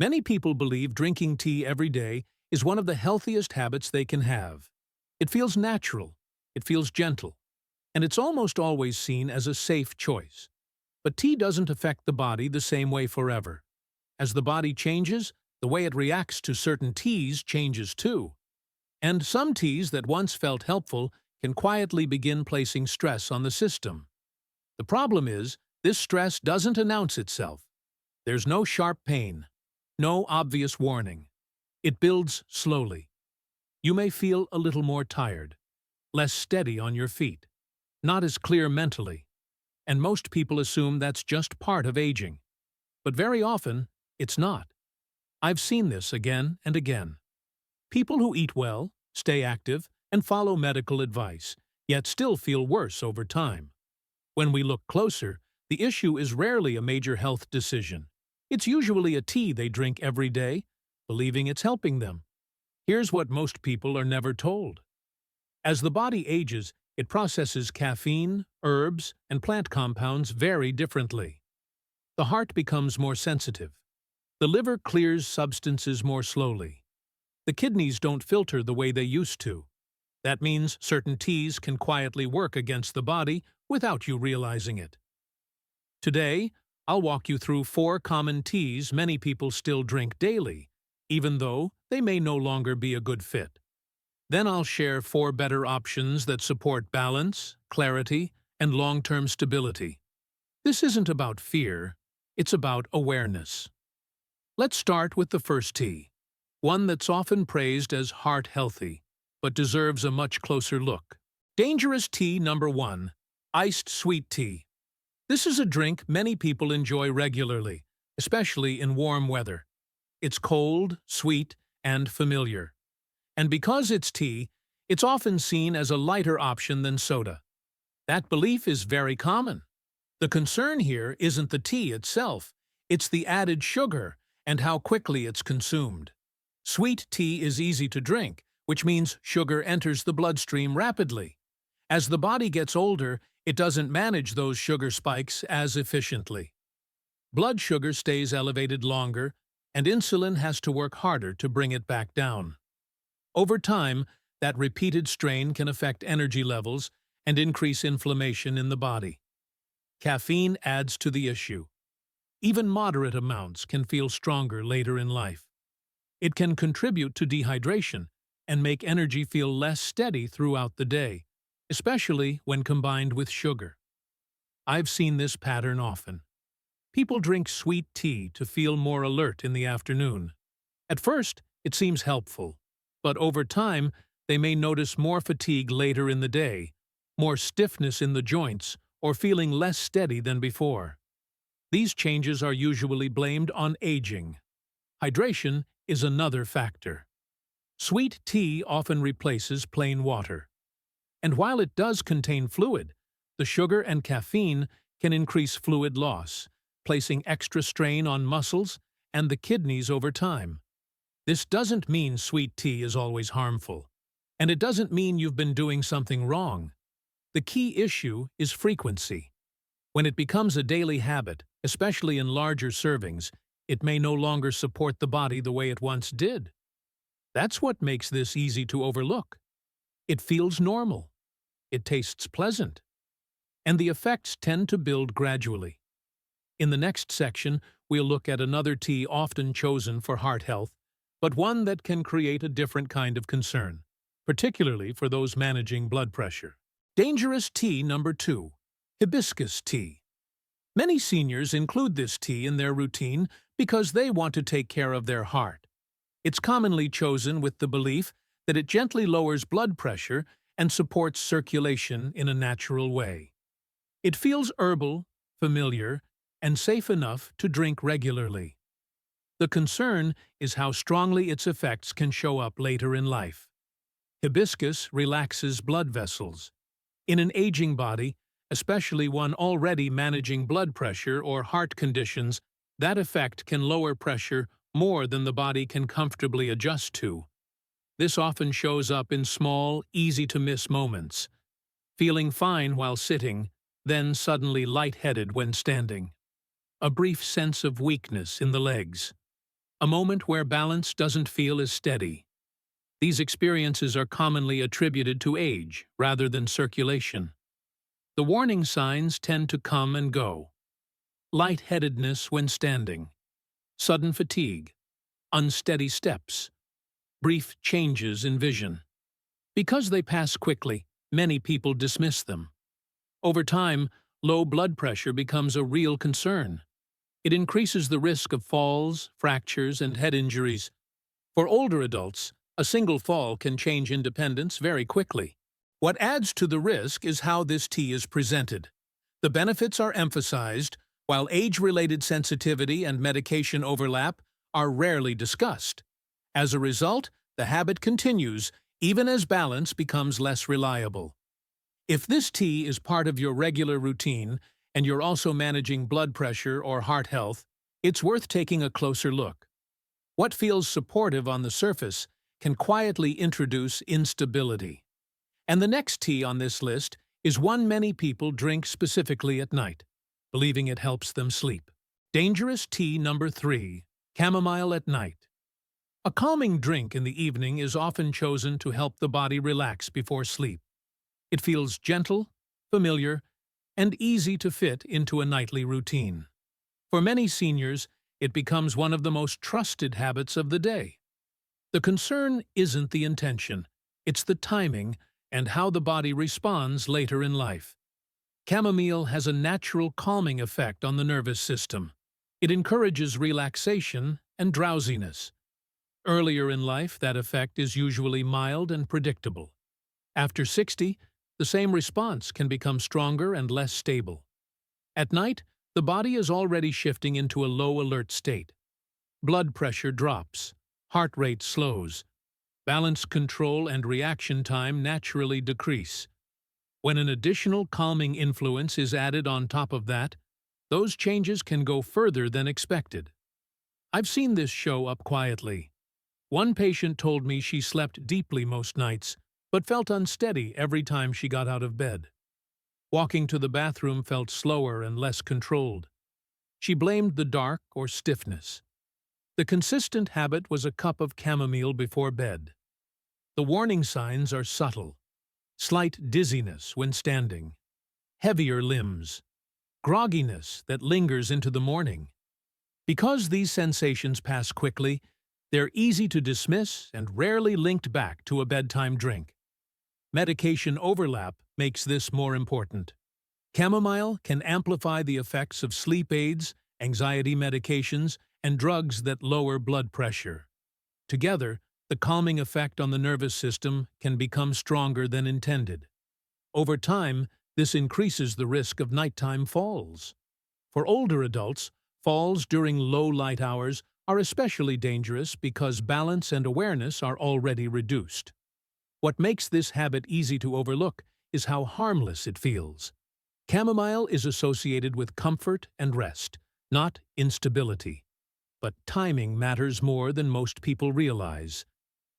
Many people believe drinking tea every day is one of the healthiest habits they can have. It feels natural, it feels gentle, and it's almost always seen as a safe choice. But tea doesn't affect the body the same way forever. As the body changes, the way it reacts to certain teas changes too. And some teas that once felt helpful can quietly begin placing stress on the system. The problem is, this stress doesn't announce itself. There's no sharp pain, no obvious warning. It builds slowly. You may feel a little more tired, less steady on your feet, not as clear mentally, and most people assume that's just part of aging. But very often, it's not. I've seen this again and again. People who eat well, stay active, and follow medical advice, yet still feel worse over time. When we look closer, the issue is rarely a major health decision. It's usually a tea they drink every day, believing it's helping them. Here's what most people are never told. As the body ages, it processes caffeine, herbs, and plant compounds very differently. The heart becomes more sensitive. The liver clears substances more slowly. The kidneys don't filter the way they used to. That means certain teas can quietly work against the body without you realizing it. Today, I'll walk you through 4 common teas many people still drink daily, even though they may no longer be a good fit. Then I'll share 4 better options that support balance, clarity, and long-term stability. This isn't about fear, it's about awareness. Let's start with the first tea, one that's often praised as heart-healthy, but deserves a much closer look. Dangerous tea number 1, iced sweet tea. This is a drink many people enjoy regularly, especially in warm weather. It's cold, sweet, and familiar. And because it's tea, it's often seen as a lighter option than soda. That belief is very common. The concern here isn't the tea itself, it's the added sugar and how quickly it's consumed. Sweet tea is easy to drink, which means sugar enters the bloodstream rapidly. As the body gets older, it doesn't manage those sugar spikes as efficiently. Blood sugar stays elevated longer, and insulin has to work harder to bring it back down. Over time, that repeated strain can affect energy levels and increase inflammation in the body. Caffeine adds to the issue. Even moderate amounts can feel stronger later in life. It can contribute to dehydration and make energy feel less steady throughout the day, especially when combined with sugar. I've seen this pattern often. People drink sweet tea to feel more alert in the afternoon. At first, it seems helpful, but over time, they may notice more fatigue later in the day, more stiffness in the joints, or feeling less steady than before. These changes are usually blamed on aging. Hydration is another factor. Sweet tea often replaces plain water. And while it does contain fluid, the sugar and caffeine can increase fluid loss, placing extra strain on muscles and the kidneys over time. This doesn't mean sweet tea is always harmful, and it doesn't mean you've been doing something wrong. The key issue is frequency. When it becomes a daily habit, especially in larger servings, it may no longer support the body the way it once did. That's what makes this easy to overlook. It feels normal. It tastes pleasant. And the effects tend to build gradually. In the next section, we'll look at another tea often chosen for heart health, but one that can create a different kind of concern, particularly for those managing blood pressure. Dangerous tea number 2, hibiscus tea. Many seniors include this tea in their routine because they want to take care of their heart. It's commonly chosen with the belief that it gently lowers blood pressure and supports circulation in a natural way. It feels herbal, familiar, and safe enough to drink regularly. The concern is how strongly its effects can show up later in life. Hibiscus relaxes blood vessels. In an aging body, especially one already managing blood pressure or heart conditions, that effect can lower pressure more than the body can comfortably adjust to. This often shows up in small, easy-to-miss moments. Feeling fine while sitting, then suddenly lightheaded when standing. A brief sense of weakness in the legs. a moment where balance doesn't feel as steady. These experiences are commonly attributed to age rather than circulation. The warning signs tend to come and go: lightheadedness when standing, sudden fatigue, unsteady steps, brief changes in vision. Because they pass quickly, many people dismiss them. Over time, low blood pressure becomes a real concern. It increases the risk of falls, fractures, and head injuries. For older adults, a single fall can change independence very quickly. What adds to the risk is how this tea is presented. The benefits are emphasized, while age-related sensitivity and medication overlap are rarely discussed. As a result, the habit continues even as balance becomes less reliable. If this tea is part of your regular routine and you're also managing blood pressure or heart health, it's worth taking a closer look. What feels supportive on the surface can quietly introduce instability. And the next tea on this list is one many people drink specifically at night, believing it helps them sleep. Dangerous tea number 3, chamomile at night. A calming drink in the evening is often chosen to help the body relax before sleep. It feels gentle, familiar, and easy to fit into a nightly routine. For many seniors, it becomes one of the most trusted habits of the day. The concern isn't the intention, it's the timing and how the body responds later in life. Chamomile has a natural calming effect on the nervous system. It encourages relaxation and drowsiness. Earlier in life, that effect is usually mild and predictable. After 60, the same response can become stronger and less stable. At night, the body is already shifting into a low alert state. Blood pressure drops, heart rate slows, balance control and reaction time naturally decrease. When an additional calming influence is added on top of that, those changes can go further than expected. I've seen this show up quietly. One patient told me she slept deeply most nights, but felt unsteady every time she got out of bed. Walking to the bathroom felt slower and less controlled. She blamed the dark or stiffness. The consistent habit was a cup of chamomile before bed. The warning signs are subtle: slight dizziness when standing, heavier limbs, grogginess that lingers into the morning. Because these sensations pass quickly, they're easy to dismiss and rarely linked back to a bedtime drink. Medication overlap makes this more important. Chamomile can amplify the effects of sleep aids, anxiety medications, and drugs that lower blood pressure. Together, the calming effect on the nervous system can become stronger than intended. Over time, this increases the risk of nighttime falls. For older adults, falls during low light hours are especially dangerous because balance and awareness are already reduced. What makes this habit easy to overlook is how harmless it feels. Chamomile is associated with comfort and rest, not instability. But timing matters more than most people realize.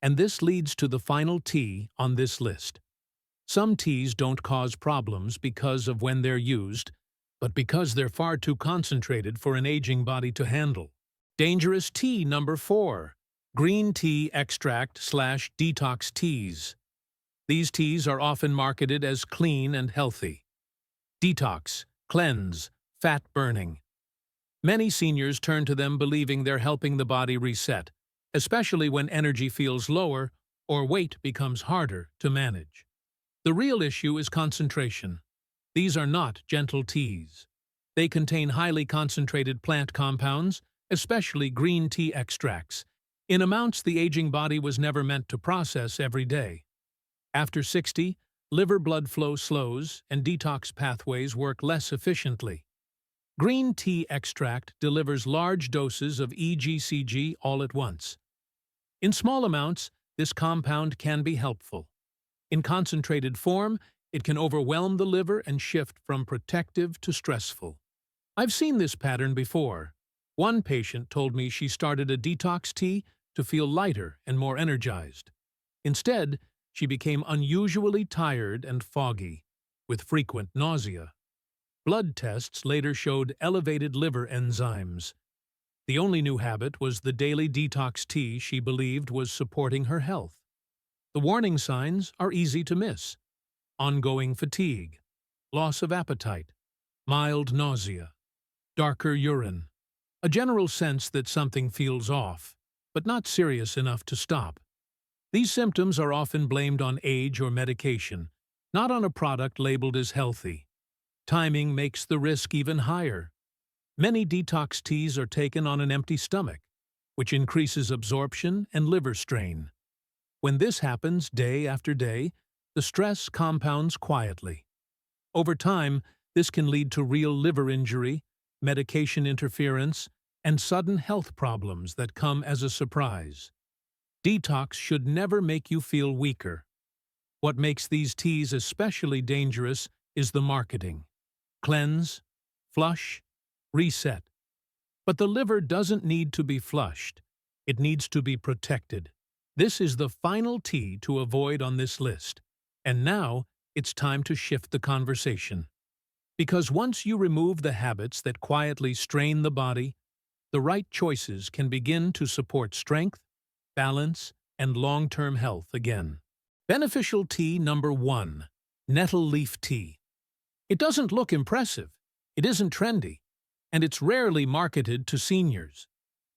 And this leads to the final tea on this list. Some teas don't cause problems because of when they're used, but because they're far too concentrated for an aging body to handle. Dangerous tea number 4, green tea extract/detox teas. These teas are often marketed as clean and healthy. Detox, cleanse, fat burning. Many seniors turn to them believing they're helping the body reset, especially when energy feels lower or weight becomes harder to manage. The real issue is concentration. These are not gentle teas. They contain highly concentrated plant compounds, especially green tea extracts, in amounts the aging body was never meant to process every day. After 60, liver blood flow slows and detox pathways work less efficiently. Green tea extract delivers large doses of EGCG all at once. In small amounts, this compound can be helpful. In concentrated form, it can overwhelm the liver and shift from protective to stressful. I've seen this pattern before. One patient told me she started a detox tea to feel lighter and more energized. Instead, she became unusually tired and foggy, with frequent nausea. Blood tests later showed elevated liver enzymes. The only new habit was the daily detox tea she believed was supporting her health. The warning signs are easy to miss: ongoing fatigue, loss of appetite, mild nausea, darker urine, a general sense that something feels off, but not serious enough to stop. These symptoms are often blamed on age or medication, not on a product labeled as healthy. Timing makes the risk even higher. Many detox teas are taken on an empty stomach, which increases absorption and liver strain. When this happens day after day, the stress compounds quietly. Over time, this can lead to real liver injury, medication interference, and sudden health problems that come as a surprise. Detox should never make you feel weaker. What makes these teas especially dangerous is the marketing: cleanse, flush, reset. But the liver doesn't need to be flushed. It needs to be protected. This is the final tea to avoid on this list. And now, it's time to shift the conversation. Because once you remove the habits that quietly strain the body, the right choices can begin to support strength, balance, and long-term health again. Beneficial tea number 1: nettle leaf tea. It doesn't look impressive, it isn't trendy, and it's rarely marketed to seniors.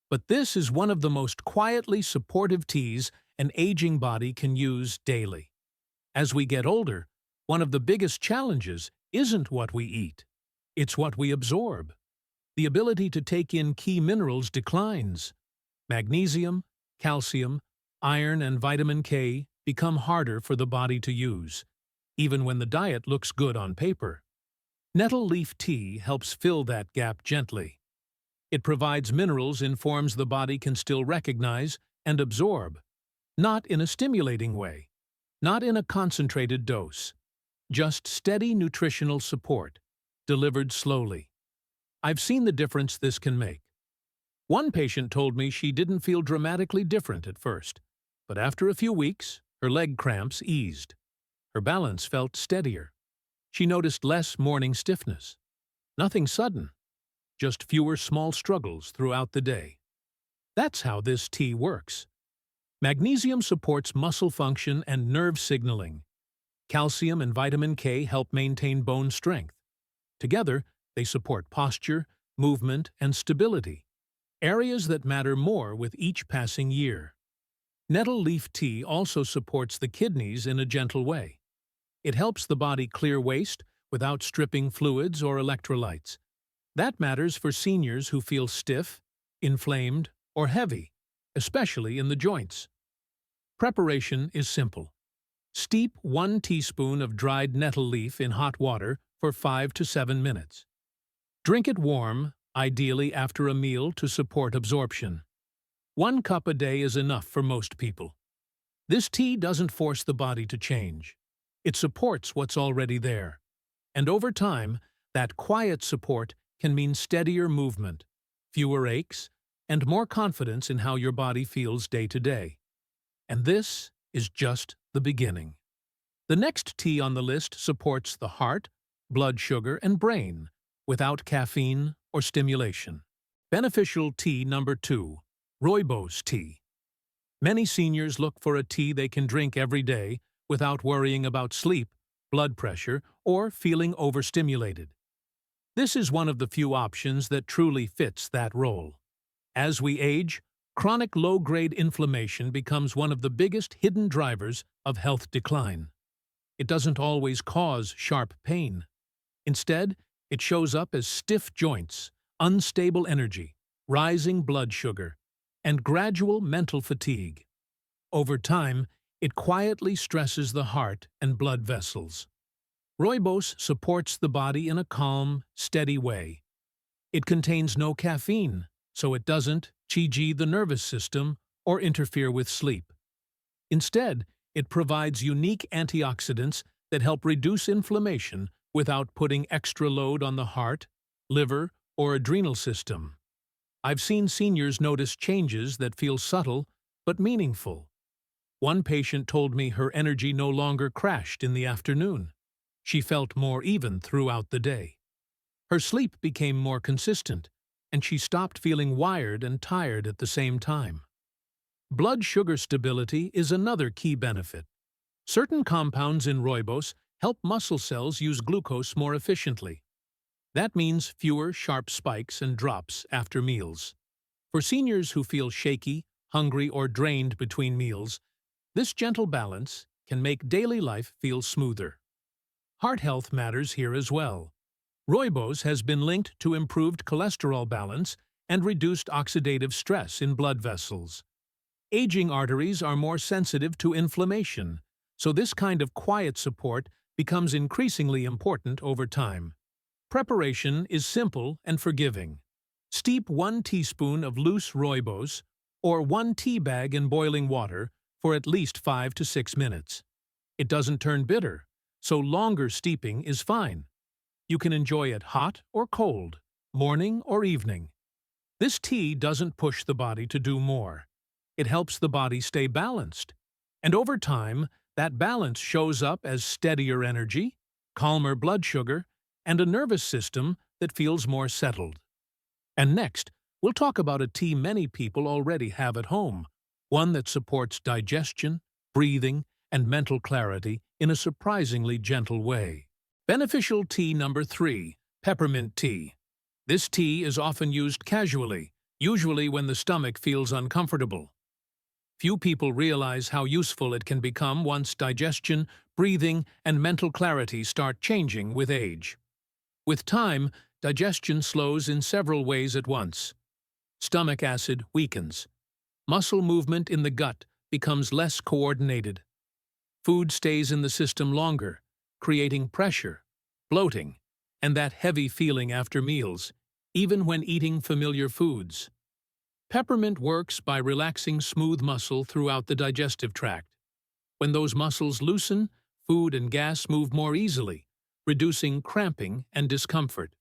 But this is one of the most quietly supportive teas an aging body can use daily. As we get older, one of the biggest challenges isn't what we eat, it's what we absorb. The ability to take in key minerals declines. Magnesium, calcium, iron, and vitamin K become harder for the body to use, even when the diet looks good on paper. Nettle leaf tea helps fill that gap gently. It provides minerals in forms the body can still recognize and absorb, not in a stimulating way, not in a concentrated dose, just steady nutritional support, delivered slowly. I've seen the difference this can make. One patient told me she didn't feel dramatically different at first, but after a few weeks, her leg cramps eased. Her balance felt steadier. She noticed less morning stiffness. Nothing sudden, just fewer small struggles throughout the day. That's how this tea works. Magnesium supports muscle function and nerve signaling. Calcium and vitamin K help maintain bone strength. Together, they support posture, movement, and stability, areas that matter more with each passing year. Nettle leaf tea also supports the kidneys in a gentle way. It helps the body clear waste without stripping fluids or electrolytes. That matters for seniors who feel stiff, inflamed, or heavy, especially in the joints. Preparation is simple. Steep 1 teaspoon of dried nettle leaf in hot water for 5 to 7 minutes. Drink it warm, ideally after a meal to support absorption. 1 cup a day is enough for most people. This tea doesn't force the body to change. It supports what's already there. And over time, that quiet support can mean steadier movement, fewer aches, and more confidence in how your body feels day to day. And this is just the beginning. The next tea on the list supports the heart, blood sugar, and brain without caffeine or stimulation. Beneficial tea number 2: rooibos tea. Many seniors look for a tea they can drink every day without worrying about sleep, blood pressure, or feeling overstimulated. This is one of the few options that truly fits that role. As we age, chronic low-grade inflammation becomes one of the biggest hidden drivers of health decline. It doesn't always cause sharp pain. Instead, it shows up as stiff joints, unstable energy, rising blood sugar, and gradual mental fatigue. Over time, it quietly stresses the heart and blood vessels. Rooibos supports the body in a calm, steady way. It contains no caffeine, so it doesn't qigyi the nervous system or interfere with sleep. Instead, it provides unique antioxidants that help reduce inflammation without putting extra load on the heart, liver, or adrenal system. I've seen seniors notice changes that feel subtle but meaningful. One patient told me her energy no longer crashed in the afternoon. She felt more even throughout the day. Her sleep became more consistent, and she stopped feeling wired and tired at the same time. Blood sugar stability is another key benefit. Certain compounds in rooibos help muscle cells use glucose more efficiently. That means fewer sharp spikes and drops after meals. For seniors who feel shaky, hungry, or drained between meals, this gentle balance can make daily life feel smoother. Heart health matters here as well. Rooibos has been linked to improved cholesterol balance and reduced oxidative stress in blood vessels. Aging arteries are more sensitive to inflammation, so this kind of quiet support becomes increasingly important over time. Preparation is simple and forgiving. Steep 1 teaspoon of loose rooibos or 1 tea bag in boiling water for at least 5 to 6 minutes. It doesn't turn bitter, so longer steeping is fine. You can enjoy it hot or cold, morning or evening. This tea doesn't push the body to do more. It helps the body stay balanced. And over time, that balance shows up as steadier energy, calmer blood sugar, and a nervous system that feels more settled. And next, we'll talk about a tea many people already have at home, one that supports digestion, breathing, and mental clarity in a surprisingly gentle way. Beneficial tea number 3, peppermint tea. This tea is often used casually, usually when the stomach feels uncomfortable. Few people realize how useful it can become once digestion, breathing, and mental clarity start changing with age. With time, digestion slows in several ways at once. Stomach acid weakens. Muscle movement in the gut becomes less coordinated. Food stays in the system longer, creating pressure, bloating, and that heavy feeling after meals, even when eating familiar foods. Peppermint works by relaxing smooth muscle throughout the digestive tract. When those muscles loosen, food and gas move more easily, reducing cramping and discomfort.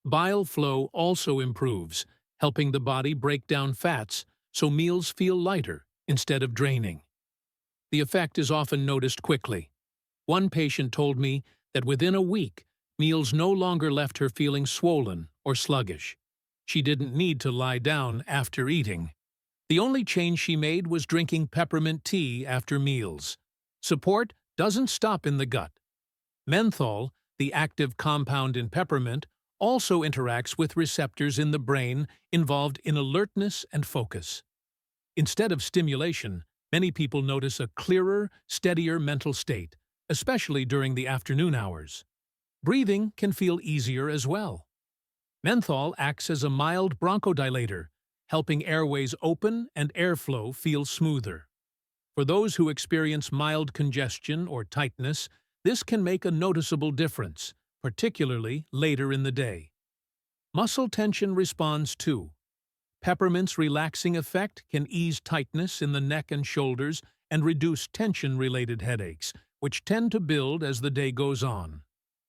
Bile flow also improves, helping the body break down fats so meals feel lighter instead of draining. The effect is often noticed quickly. One patient told me that within a week, meals no longer left her feeling swollen or sluggish. She didn't need to lie down after eating. The only change she made was drinking peppermint tea after meals. Support doesn't stop in the gut. Menthol, the active compound in peppermint, also interacts with receptors in the brain involved in alertness and focus. Instead of stimulation, many people notice a clearer, steadier mental state, especially during the afternoon hours. Breathing can feel easier as well. Menthol acts as a mild bronchodilator, helping airways open and airflow feel smoother. For those who experience mild congestion or tightness, this can make a noticeable difference, particularly later in the day. Muscle tension responds too. Peppermint's relaxing effect can ease tightness in the neck and shoulders and reduce tension-related headaches, which tend to build as the day goes on.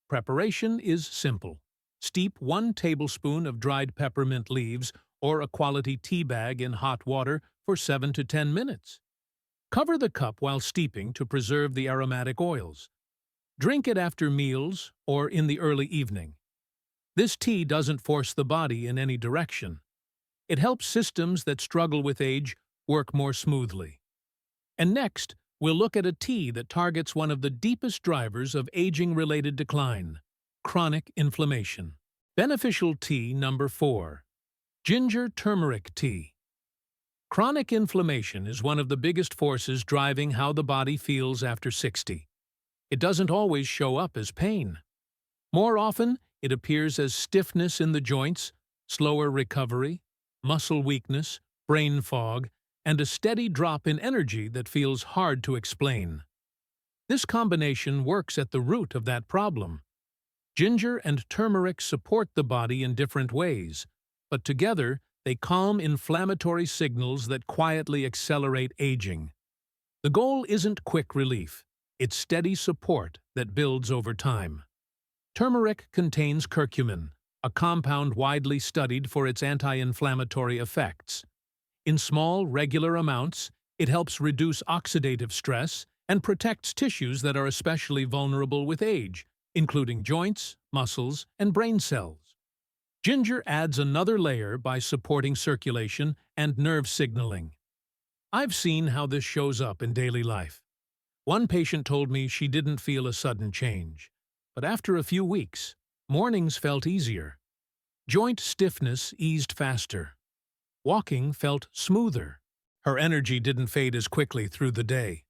Preparation is simple. Steep 1 tablespoon of dried peppermint leaves or a quality tea bag in hot water for 7 to 10 minutes. Cover the cup while steeping to preserve the aromatic oils. Drink it after meals or in the early evening. This tea doesn't force the body in any direction. It helps systems that struggle with age work more smoothly. And next, we'll look at a tea that targets one of the deepest drivers of aging-related decline: chronic inflammation. Beneficial tea number 4. Ginger turmeric tea. Chronic inflammation is one of the biggest forces driving how the body feels after 60. It doesn't always show up as pain. More often, it appears as stiffness in the joints, slower recovery, muscle weakness, brain fog, and a steady drop in energy that feels hard to explain. This combination works at the root of that problem. Ginger and turmeric support the body in different ways, but together they calm inflammatory signals that quietly accelerate aging. The goal isn't quick relief, it's steady support that builds over time. Turmeric contains curcumin, a compound widely studied for its anti-inflammatory effects. In small, regular amounts, it helps reduce oxidative stress and protects tissues that are especially vulnerable with age, including joints, muscles, and brain cells. Ginger adds another layer by supporting circulation and nerve signaling. I've seen how this shows up in daily life. One patient told me she didn't feel a sudden change, but after a few weeks, mornings felt easier. Joint stiffness eased faster. Walking felt smoother. Her energy didn't fade as quickly through the day.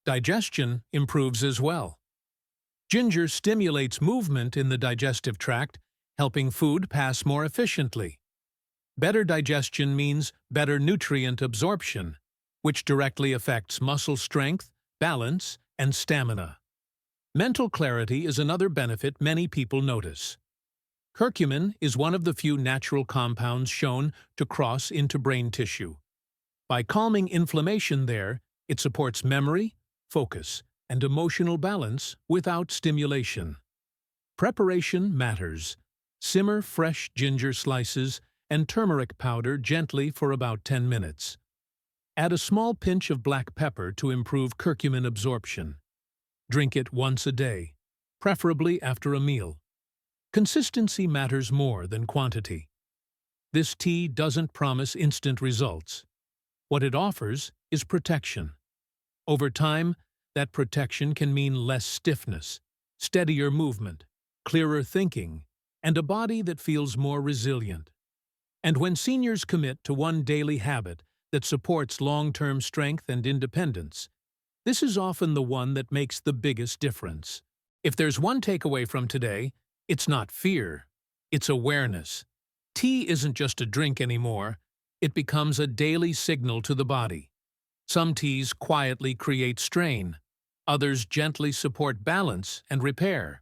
Digestion improves as well. Ginger stimulates movement in the digestive tract, helping food pass more efficiently. Better digestion means better nutrient absorption, which directly affects muscle strength, balance, and stamina. Mental clarity is another benefit many people notice. Curcumin is one of the few natural compounds shown to cross into brain tissue. By calming inflammation there, it supports memory, focus, and emotional balance without stimulation. Preparation matters. Simmer fresh ginger slices and turmeric powder gently for about 10 minutes. Add a small pinch of black pepper to improve curcumin absorption. Drink it once a day, preferably after a meal. Consistency matters more than quantity. This tea doesn't promise instant results. What it offers is protection. Over time, that protection can mean less stiffness, steadier movement, clearer thinking, and a body that feels more resilient. And when seniors commit to one daily habit that supports long-term strength and independence, this is often the one that makes the biggest difference. If there's one takeaway from today, it's not fear, it's awareness. Tea isn't just a drink anymore, it becomes a daily signal to the body. Some teas quietly create strain, others gently support balance and repair.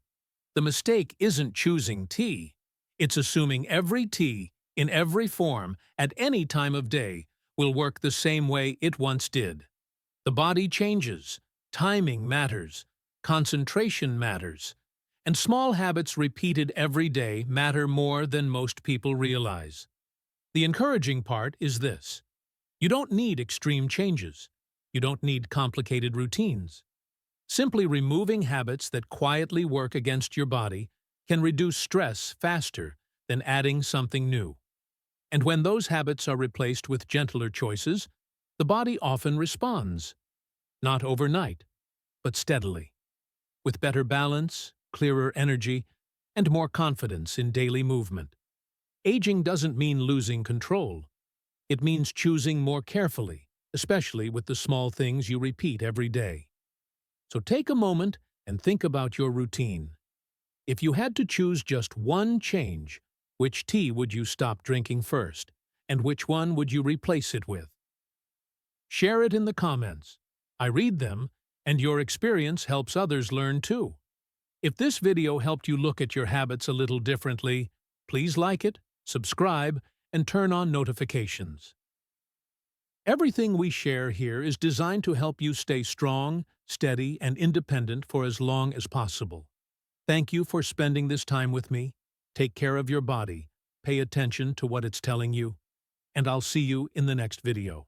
The mistake isn't choosing tea, it's assuming every tea, in every form, at any time of day, will work the same way it once did. The body changes, timing matters, concentration matters, and small habits repeated every day matter more than most people realize. The encouraging part is this: you don't need extreme changes. You don't need complicated routines. Simply removing habits that quietly work against your body can reduce stress faster than adding something new. And when those habits are replaced with gentler choices, the body often responds. Not overnight, but steadily. With better balance, clearer energy, and more confidence in daily movement. Aging doesn't mean losing control. It means choosing more carefully, especially with the small things you repeat every day. So take a moment and think about your routine. If you had to choose just one change, which tea would you stop drinking first, and which one would you replace it with? Share it in the comments. I read them, and your experience helps others learn too. If this video helped you look at your habits a little differently, please like it, subscribe, and turn on notifications. Everything we share here is designed to help you stay strong, steady, and independent for as long as possible. Thank you for spending this time with me. Take care of your body, pay attention to what it's telling you, and I'll see you in the next video.